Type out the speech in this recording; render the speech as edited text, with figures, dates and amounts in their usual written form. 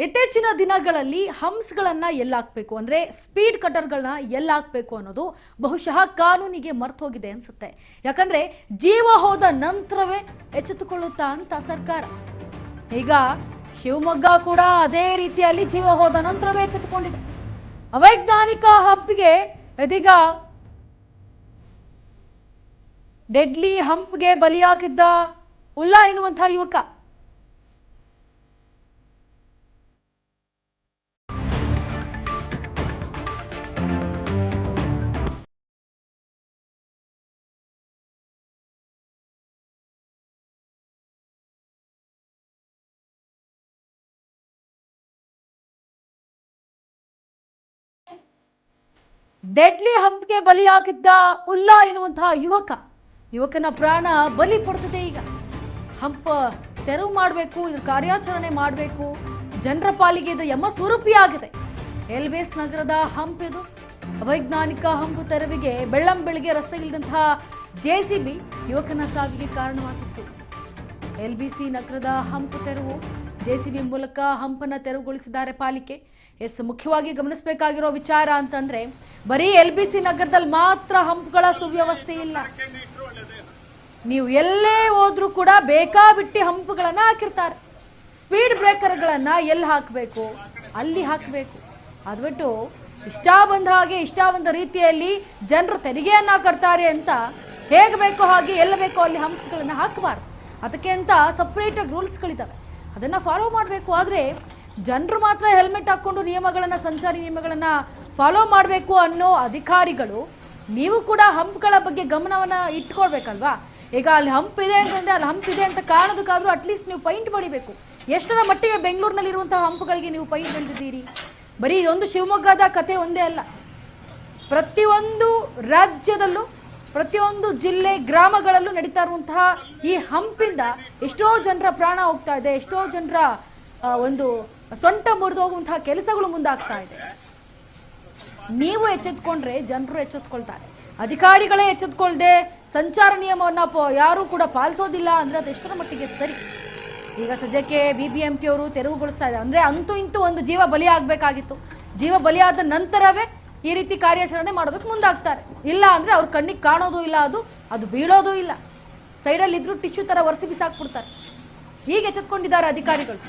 ಇತ್ತೀಚಿನ ದಿನಗಳಲ್ಲಿ ಹಂಪ್ಸ್ಗಳನ್ನು ಎಲ್ಲಾಕಬೇಕು ಅಂದರೆ ಸ್ಪೀಡ್ ಕಟರ್ಗಳನ್ನ ಎಲ್ಲಾಕಬೇಕು ಅನ್ನೋದು ಬಹುಶಃ ಕಾನೂನಿಗೆ ಮರ್ತೋಗಿದೆ ಅನ್ಸುತ್ತೆ. ಯಾಕಂದ್ರೆ ಜೀವ ಹೋದ ನಂತರವೇ ಎಚ್ಚೆತ್ತುಕೊಳ್ಳುತ್ತಾ ಅಂತ ಸರ್ಕಾರ. ಈಗ ಶಿವಮೊಗ್ಗ ಕೂಡ ಅದೇ ರೀತಿಯಲ್ಲಿ ಜೀವ ಹೋದ ನಂತರವೇ ಎಚ್ಚೆತ್ತುಕೊಂಡಿದೆ. ಅವೈಜ್ಞಾನಿಕ ಹಂಪ್ಗೆ ಇದೀಗ ಡೆಡ್ಲಿ ಹಂಪ್ಗೆ ಬಲಿಯಾಗಿದ್ದ ಉಲ್ಲಾ ಎನ್ನುವಂತಹ ಯುವಕ ಡೆಡ್ಲಿ ಹಂಪ್ಗೆ ಬಲಿಯಾಗಿದ್ದ ಉಲ್ಲಾ ಎನ್ನುವಂತಹ ಯುವಕನ ಪ್ರಾಣ ಬಲಿ ಪಡೆದಿದೆ. ಈಗ ಹಂಪ್ ತೆರವು ಮಾಡಬೇಕು, ಇದು ಕಾರ್ಯಾಚರಣೆ ಮಾಡಬೇಕು, ಜನರ ಪಾಲಿಗೆ ಇದು ಯಮ ಸ್ವರೂಪಿಯಾಗಿದೆ. ಎಲ್ಬೇಸ್ ನಗರದ ಹಂಪ್ ಇದು ಅವೈಜ್ಞಾನಿಕ ಹಂಪ್ ತೆರವಿಗೆ ಬೆಳ್ಳಂಬೆಳಗ್ಗೆ ರಸ್ತೆಗಿಳಿದಂತಹ JCB ಯುವಕನ ಸಾವಿಗೆ ಕಾರಣವಾಗಿತ್ತು. LBC ನಗರದ ಹಂಪ್ ತೆರವು JCB ಮೂಲಕ ಹಂಪನ್ನು ತೆರವುಗೊಳಿಸಿದ್ದಾರೆ ಪಾಲಿಕೆ. ಮುಖ್ಯವಾಗಿ ಗಮನಿಸಬೇಕಾಗಿರೋ ವಿಚಾರ ಅಂತಂದ್ರೆ ಬರೀ LBC ನಗರದಲ್ಲಿ ಮಾತ್ರ ಹಂಪ್ಗಳ ಸುವ್ಯವಸ್ಥೆ ಇಲ್ಲ. ನೀವು ಎಲ್ಲೇ ಹೋದ್ರೂ ಕೂಡ ಬೇಕಾಬಿಟ್ಟಿ ಹಂಪ್ಗಳನ್ನ ಹಾಕಿರ್ತಾರೆ. ಸ್ಪೀಡ್ ಬ್ರೇಕರ್ಗಳನ್ನ ಎಲ್ಲಿ ಹಾಕಬೇಕು ಅಲ್ಲಿ ಹಾಕಬೇಕು. ಅದು ಬಿಟ್ಟು ಇಷ್ಟ ಬಂದ ಹಾಗೆ ಇಷ್ಟ ಬಂದ ರೀತಿಯಲ್ಲಿ ಜನರು ತೆರಿಗೆಯನ್ನ ಕಟ್ತಾರೆ ಅಂತ ಹೇಗೆ ಬೇಕೋ ಹಾಗೆ ಎಲ್ಲ ಬೇಕೋ ಅಲ್ಲಿ ಹಂಪ್ಸ್ಗಳನ್ನ ಹಾಕಬಾರ್ದು. ಅದಕ್ಕೆ ಅಂತ ಸಪ್ರೇಟಾಗಿ ರೂಲ್ಸ್ಗಳಿದ್ದಾವೆ, ಅದನ್ನು ಫಾಲೋ ಮಾಡಬೇಕು. ಆದರೆ ಜನರು ಮಾತ್ರ ಹೆಲ್ಮೆಟ್ ಹಾಕ್ಕೊಂಡು ನಿಯಮಗಳನ್ನು, ಸಂಚಾರಿ ನಿಯಮಗಳನ್ನು ಫಾಲೋ ಮಾಡಬೇಕು ಅನ್ನೋ ಅಧಿಕಾರಿಗಳು ನೀವು ಕೂಡ ಹಂಪ್ಗಳ ಬಗ್ಗೆ ಗಮನವನ್ನು ಇಟ್ಕೊಳ್ಬೇಕಲ್ವಾ. ಈಗ ಅಲ್ಲಿ ಹಂಪ್ ಇದೆ ಅಂತಂದರೆ ಅಲ್ಲಿ ಹಂಪ್ ಇದೆ ಅಂತ ಕಾರಣದಕ್ಕಾದರೂ ಅಟ್ಲೀಸ್ಟ್ ನೀವು ಪೈಂಟ್ ಬಡಿಬೇಕು. ಎಷ್ಟರ ಮಟ್ಟಿಗೆ ಬೆಂಗಳೂರಿನಲ್ಲಿರುವಂತಹ ಹಂಪ್ಗಳಿಗೆ ನೀವು ಪೈಂಟ್ ಬೆಳೆದಿದ್ದೀರಿ? ಬರೀ ಇದೊಂದು ಶಿವಮೊಗ್ಗದ ಕತೆ ಒಂದೇ ಅಲ್ಲ, ಪ್ರತಿಯೊಂದು ರಾಜ್ಯದಲ್ಲೂ ಪ್ರತಿಯೊಂದು ಜಿಲ್ಲೆ ಗ್ರಾಮಗಳಲ್ಲೂ ನಡೀತಾ ಇರುವಂತಹ ಈ ಹಂಪಿಂದ ಎಷ್ಟೋ ಜನರ ಪ್ರಾಣ ಹೋಗ್ತಾ ಇದೆ, ಎಷ್ಟೋ ಜನರ ಒಂದು ಸೊಂಟ ಮುರಿದು ಹೋಗುವಂತಹ ಕೆಲಸಗಳು ಮುಂದಾಗ್ತಾ ಇದೆ. ನೀವು ಎಚ್ಚೆತ್ಕೊಂಡ್ರೆ ಜನರು ಎಚ್ಚೆತ್ಕೊಳ್ತಾರೆ. ಅಧಿಕಾರಿಗಳೇ ಎಚ್ಚೆತ್ಕೊಳ್ದೆ ಸಂಚಾರ ನಿಯಮವನ್ನು ಯಾರೂ ಕೂಡ ಪಾಲಿಸೋದಿಲ್ಲ ಅಂದರೆ ಅದು ಎಷ್ಟರ ಮಟ್ಟಿಗೆ ಸರಿ? ಈಗ ಸದ್ಯಕ್ಕೆ BBMP ಅವರು ತೆರವುಗೊಳಿಸ್ತಾ ಇದ್ದಾರೆ. ಅಂದರೆ ಅಂತೂ ಇಂತೂ ಒಂದು ಜೀವ ಬಲಿಯಾಗಬೇಕಾಗಿತ್ತು. ಜೀವ ಬಲಿಯಾದ ನಂತರವೇ ಈ ರೀತಿ ಕಾರ್ಯಾಚರಣೆ ಮಾಡೋದಕ್ಕೆ ಮುಂದಾಗ್ತಾರೆ. ಇಲ್ಲ ಅಂದರೆ ಅವ್ರ ಕಣ್ಣಿಗೆ ಕಾಣೋದು ಇಲ್ಲ, ಅದು ಬೀಳೋದು ಇಲ್ಲ, ಸೈಡಲ್ಲಿ ಇದ್ರೂ ಟಿಶ್ಯೂ ಥರ ಒರೆಸಿ ಬಿಸಾಕ್ಬಿಡ್ತಾರೆ. ಹೀಗೆ ಎಚ್ಚೆತ್ಕೊಂಡಿದ್ದಾರೆ ಅಧಿಕಾರಿಗಳು.